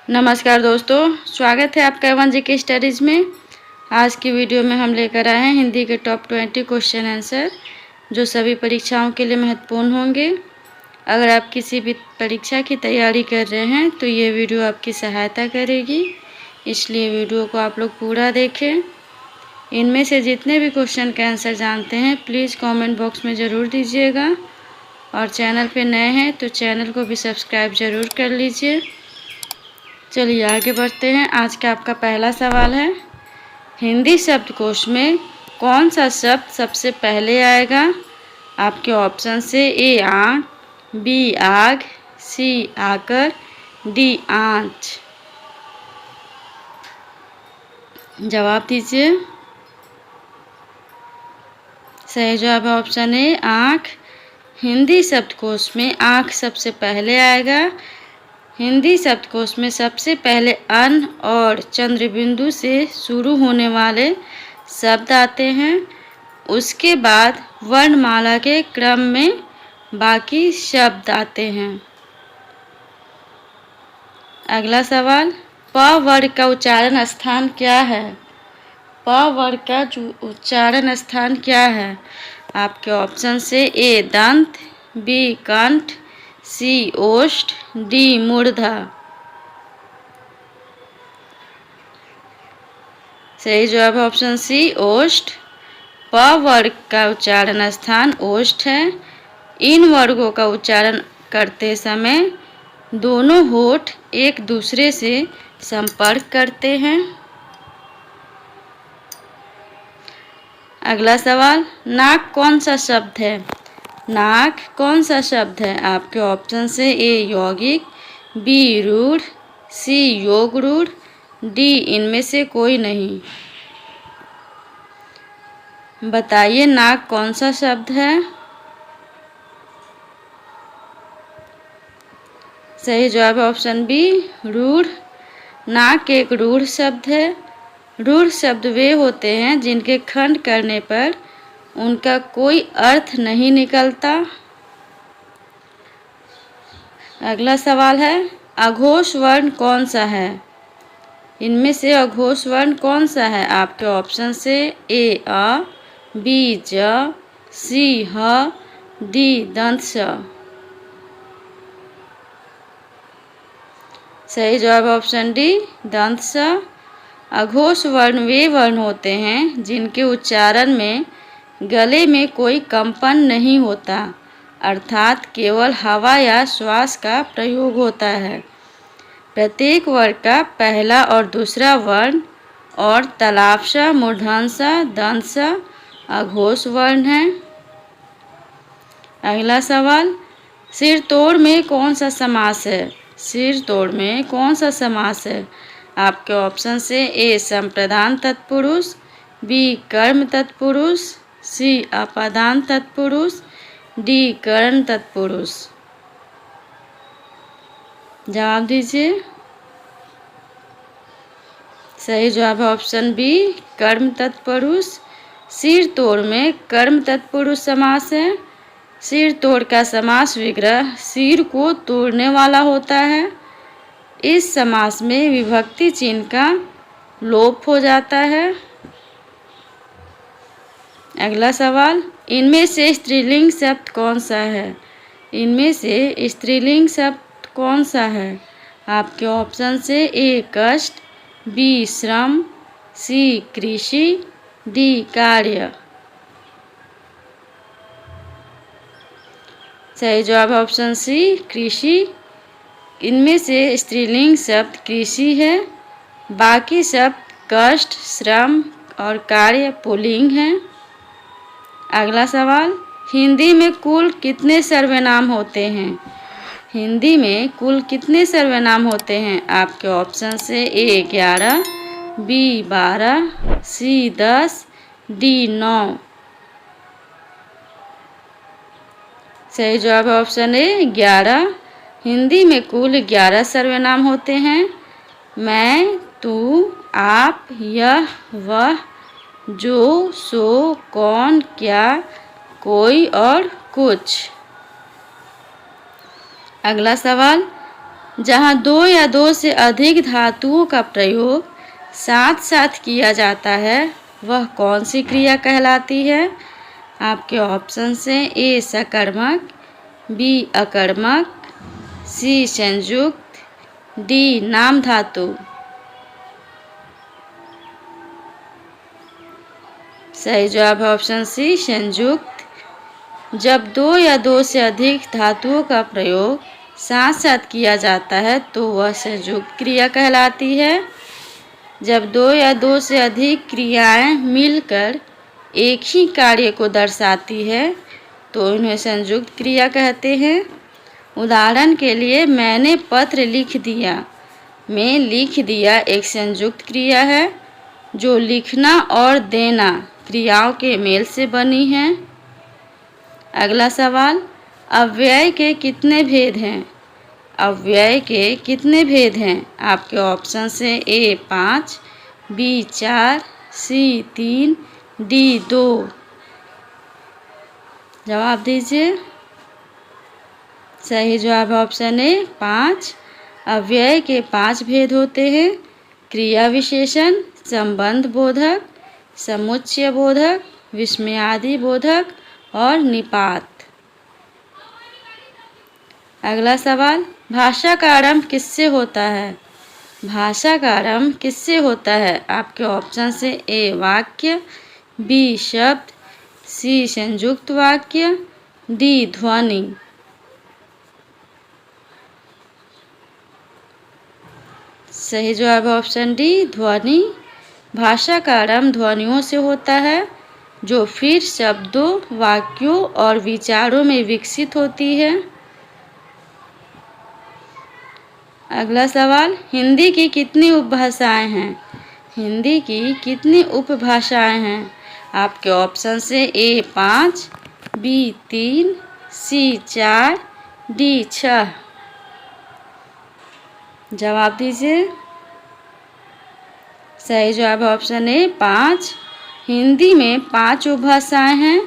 नमस्कार दोस्तों, स्वागत है आपका एवन जी के स्टडीज़ में। आज की वीडियो में हम लेकर आए हैं हिंदी के टॉप 20 क्वेश्चन आंसर जो सभी परीक्षाओं के लिए महत्वपूर्ण होंगे। अगर आप किसी भी परीक्षा की तैयारी कर रहे हैं तो ये वीडियो आपकी सहायता करेगी, इसलिए वीडियो को आप लोग पूरा देखें। इनमें से जितने भी क्वेश्चन के आंसर जानते हैं प्लीज़ कमेंट बॉक्स में ज़रूर दीजिएगा, और चैनल पे नए हैं तो चैनल को भी सब्सक्राइब ज़रूर कर लीजिए। चलिए आगे बढ़ते हैं। आज का आपका पहला सवाल है, हिंदी शब्दकोश में कौन सा शब्द सबसे पहले आएगा? आपके ऑप्शन से ए आँख, बी आग, सी आकर, डी आँच। जवाब दीजिए। सही जवाब है ऑप्शन ए आँख। हिंदी शब्दकोश में आँख सबसे पहले आएगा। हिंदी शब्दकोश में सबसे पहले अन और चंद्रबिंदु से शुरू होने वाले शब्द आते हैं, उसके बाद वर्णमाला के क्रम में बाकी शब्द आते हैं। अगला सवाल, प वर्ग का उच्चारण स्थान क्या है? प वर्ग का उच्चारण स्थान क्या है? आपके ऑप्शन से ए दंत, बी कंठ, सी ओष्ठ, डी मूर्धा। सही जवाब है ऑप्शन सी ओष्ठ। प वर्ग का उच्चारण स्थान ओष्ठ है। इन वर्गों का उच्चारण करते समय दोनों होठ एक दूसरे से संपर्क करते हैं। अगला सवाल, नाक कौन सा शब्द है? नाक कौन सा शब्द है? आपके ऑप्शन से ए यौगिक, बी रूढ़, सी योग रूढ़, डी इनमें से कोई नहीं। बताइए नाक कौन सा शब्द है? सही जवाब है ऑप्शन बी रूढ़। नाक एक रूढ़ शब्द है। रूढ़ शब्द वे होते हैं जिनके खंड करने पर उनका कोई अर्थ नहीं निकलता। अगला सवाल है, अघोष वर्ण कौन सा है? इनमें से अघोष वर्ण कौन सा है? आपके ऑप्शन से ए अ, बी ज, सी ह, डी दंत स। सही जवाब ऑप्शन डी दंत स। अघोष वर्ण वे वर्ण होते हैं जिनके उच्चारण में गले में कोई कंपन नहीं होता, अर्थात केवल हवा या श्वास का प्रयोग होता है। प्रत्येक वर्ग का पहला और दूसरा वर्ण और तलाप्स, मूर्धन्य, दंश अघोष वर्ण है। अगला सवाल, सिर तोड़ में कौन सा समास है? सिर तोड़ में कौन सा समास है? आपके ऑप्शन से ए संप्रदान तत्पुरुष, बी कर्म तत्पुरुष, सी अपादान तत्पुरुष, डी करण तत्पुरुष। जवाब दीजिए। सही जवाब है ऑप्शन बी कर्म तत्पुरुष। सिर तोड़ में कर्म तत्पुरुष समास है। सिर तोड़ का समास विग्रह सिर को तोड़ने वाला होता है। इस समास में विभक्ति चिन्ह का लोप हो जाता है। अगला सवाल, इनमें से स्त्रीलिंग शब्द कौन सा है? इनमें से स्त्रीलिंग शब्द कौन सा है? आपके ऑप्शन से ए कष्ट, बी श्रम, सी कृषि, डी कार्य। सही जवाब है ऑप्शन सी कृषि। इनमें से स्त्रीलिंग शब्द कृषि है, बाकी शब्द कष्ट, श्रम और कार्य पुल्लिंग हैं। अगला सवाल, हिंदी में कुल कितने सर्वनाम होते हैं? हिंदी में कुल कितने सर्वनाम होते हैं? आपके ऑप्शन से ए 11, बी 12, सी 10, डी 9। सही जवाब है ऑप्शन ए 11। हिंदी में कुल 11 सर्वनाम होते हैं। मैं, तू, आप, यह, वह, जो, सो, कौन, क्या, कोई और कुछ। अगला सवाल, जहाँ दो या दो से अधिक धातुओं का प्रयोग साथ साथ किया जाता है वह कौन सी क्रिया कहलाती है? आपके ऑप्शन हैं ए सकर्मक, बी अकर्मक, सी संयुक्त, डी नाम धातु। सही जवाब है ऑप्शन सी संयुक्त। जब दो या दो से अधिक धातुओं का प्रयोग साथ साथ किया जाता है तो वह संयुक्त क्रिया कहलाती है। जब दो या दो से अधिक क्रियाएं मिलकर एक ही कार्य को दर्शाती है तो इन्हें संयुक्त क्रिया कहते हैं। उदाहरण के लिए मैंने पत्र लिख दिया में लिख दिया एक संयुक्त क्रिया है जो लिखना और देना क्रियाओं के मेल से बनी है। अगला सवाल, अव्यय के कितने भेद हैं? अव्यय के कितने भेद हैं? आपके ऑप्शन से ए 5, बी 4, सी 3, डी 2। जवाब दीजिए। सही जवाब है ऑप्शन ए 5। अव्यय के 5 भेद होते हैं। क्रिया विशेषण, संबंध बोधक, समुच्चय बोधक, विस्मयादि बोधक और निपात। अगला सवाल, भाषा का आरंभ किससे होता है? भाषा का आरंभ किससे होता है? आपके ऑप्शन से ए वाक्य, बी शब्द, सी संयुक्त वाक्य, डी ध्वनि। सही जवाब है ऑप्शन डी ध्वनि। भाषा का आरंभ ध्वनियों से होता है जो फिर शब्दों, वाक्यों और विचारों में विकसित होती है। अगला सवाल, हिंदी की कितनी उपभाषाएं हैं? हिंदी की कितनी उपभाषाएं हैं? आपके ऑप्शन से ए 5, बी 3, सी 4, डी 6। जवाब दीजिए। सही जवाब है ऑप्शन ए 5। हिंदी में 5 उपभाषाएं हैं,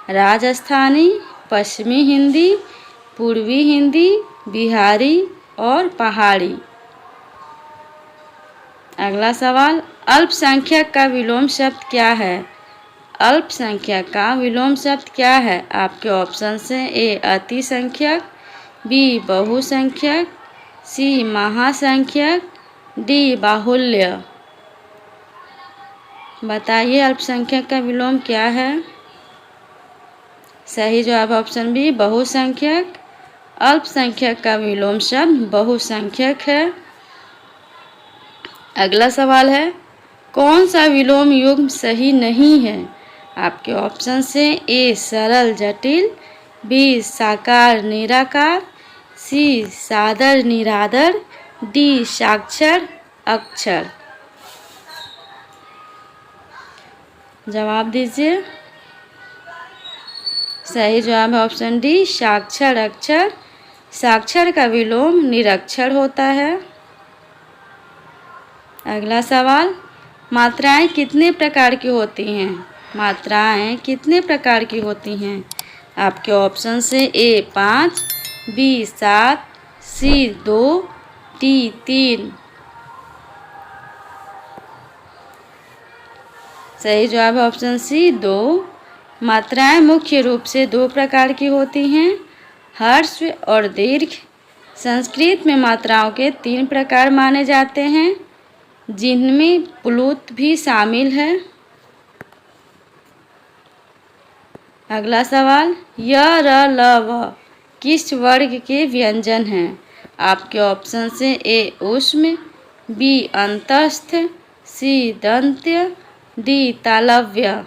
राजस्थानी, पश्चिमी हिंदी, पूर्वी हिंदी, बिहारी और पहाड़ी। अगला सवाल, अल्पसंख्यक का विलोम शब्द क्या है? अल्पसंख्यक का विलोम शब्द क्या है? आपके ऑप्शन हैं ए अतिसंख्यक, बी बहुसंख्यक, सी महासंख्यक, डी बाहुल्य। बताइए अल्पसंख्यक का विलोम क्या है? सही जवाब ऑप्शन बी बहुसंख्यक। अल्पसंख्यक का विलोम शब्द बहुसंख्यक है। अगला सवाल है, कौन सा विलोम युग्म सही नहीं है? आपके ऑप्शन से ए सरल जटिल, बी साकार निराकार, सी सादर निरादर, डी साक्षर अक्षर। जवाब दीजिए। सही जवाब है ऑप्शन डी साक्षर अक्षर। साक्षर का विलोम निरक्षर होता है। अगला सवाल, मात्राएं कितने प्रकार की होती हैं? मात्राएं कितने प्रकार की होती हैं? आपके ऑप्शन से ए 5, बी 7, सी 2, डी 3। सही जवाब है ऑप्शन सी 2। मात्राएं मुख्य रूप से 2 प्रकार की होती हैं, ह्रस्व और दीर्घ। संस्कृत में मात्राओं के 3 प्रकार माने जाते हैं जिनमें प्लुत भी शामिल है। अगला सवाल, य र ल व किस वर्ग के व्यंजन हैं? आपके ऑप्शन से ए ऊष्म, बी अंतस्थ, सी दंत्य, डी तालव्य।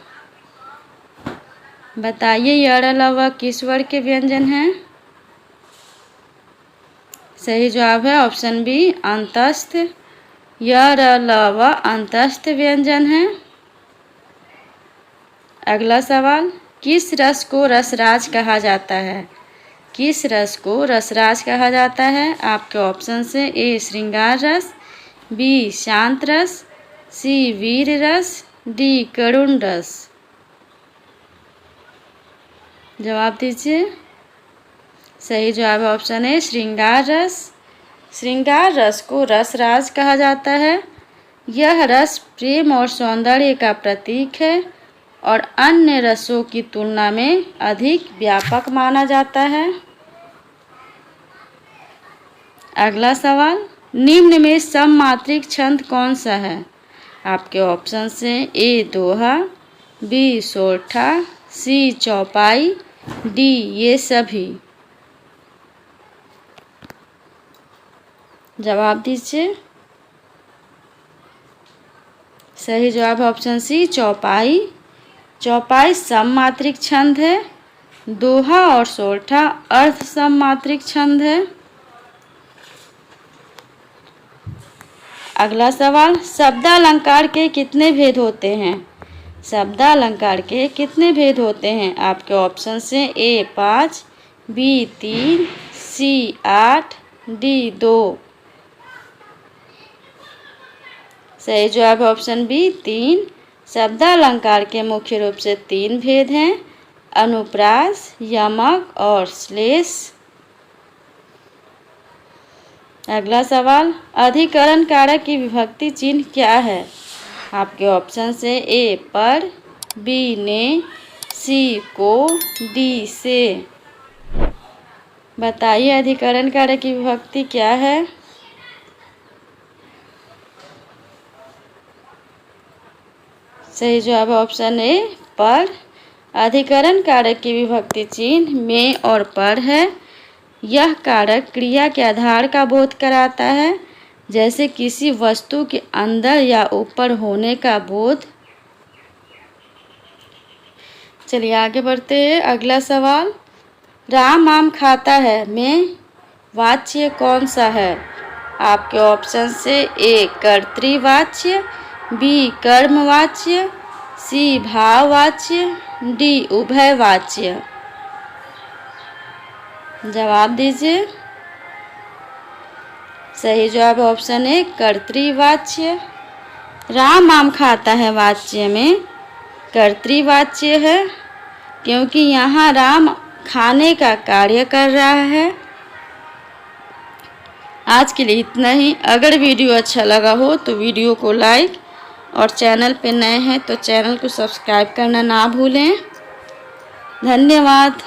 बताइए य र ल व किस वर्ग के व्यंजन हैं? सही जवाब है ऑप्शन बी अंतस्थ। य र ल व अंतस्थ व्यंजन है। अगला सवाल, किस रस को रसराज कहा जाता है? किस रस को रसराज कहा जाता है? आपके ऑप्शन से ए श्रृंगार रस, बी शांत रस, सी वीर रस, डी करुण रस। जवाब दीजिए। सही जवाब है ऑप्शन ए श्रृंगार रस। श्रृंगार रस को रसराज कहा जाता है। यह रस प्रेम और सौंदर्य का प्रतीक है और अन्य रसों की तुलना में अधिक व्यापक माना जाता है। अगला सवाल, निम्न में सममात्रिक छंद कौन सा है? आपके ऑप्शन हैं ए दोहा, बी सोरठा, सी चौपाई, डी ये सभी। जवाब दीजिए। सही जवाब ऑप्शन सी चौपाई। चौपाई सममात्रिक छंद है। दोहा और सोरठा अर्ध सममात्रिक छंद है। अगला सवाल, शब्दालंकार के कितने भेद होते हैं? शब्दालंकार के कितने भेद होते हैं? आपके ऑप्शन से ए 5, बी 3, सी 8, डी 2। सही जवाब ऑप्शन बी 3। शब्दालंकार के मुख्य रूप से 3 भेद हैं, अनुप्रास, यमक और श्लेष। अगला सवाल, अधिकरण कारक की विभक्ति चिन्ह क्या है? आपके ऑप्शन से ए पर, बी ने, सी को, डी से। बताइए अधिकरण कारक की विभक्ति क्या है? सही जवाब ऑप्शन ए पर। अधिकरण कारक की विभक्ति चिन्ह में और पर है। यह कारक क्रिया के आधार का बोध कराता है, जैसे किसी वस्तु के अंदर या ऊपर होने का बोध। चलिए आगे बढ़ते हैं। अगला सवाल, राम आम खाता है में वाच्य कौन सा है? आपके ऑप्शन से ए कर्तृवाच्य, बी कर्मवाच्य, सी भाववाच्य, डी उभयवाच्य। जवाब दीजिए। सही जवाब ऑप्शन ए कर्तृवाच्य। राम आम खाता है वाच्य में कर्तृवाच्य है, क्योंकि यहाँ राम खाने का कार्य कर रहा है। आज के लिए इतना ही। अगर वीडियो अच्छा लगा हो तो वीडियो को लाइक और चैनल पे नए हैं तो चैनल को सब्सक्राइब करना ना भूलें। धन्यवाद।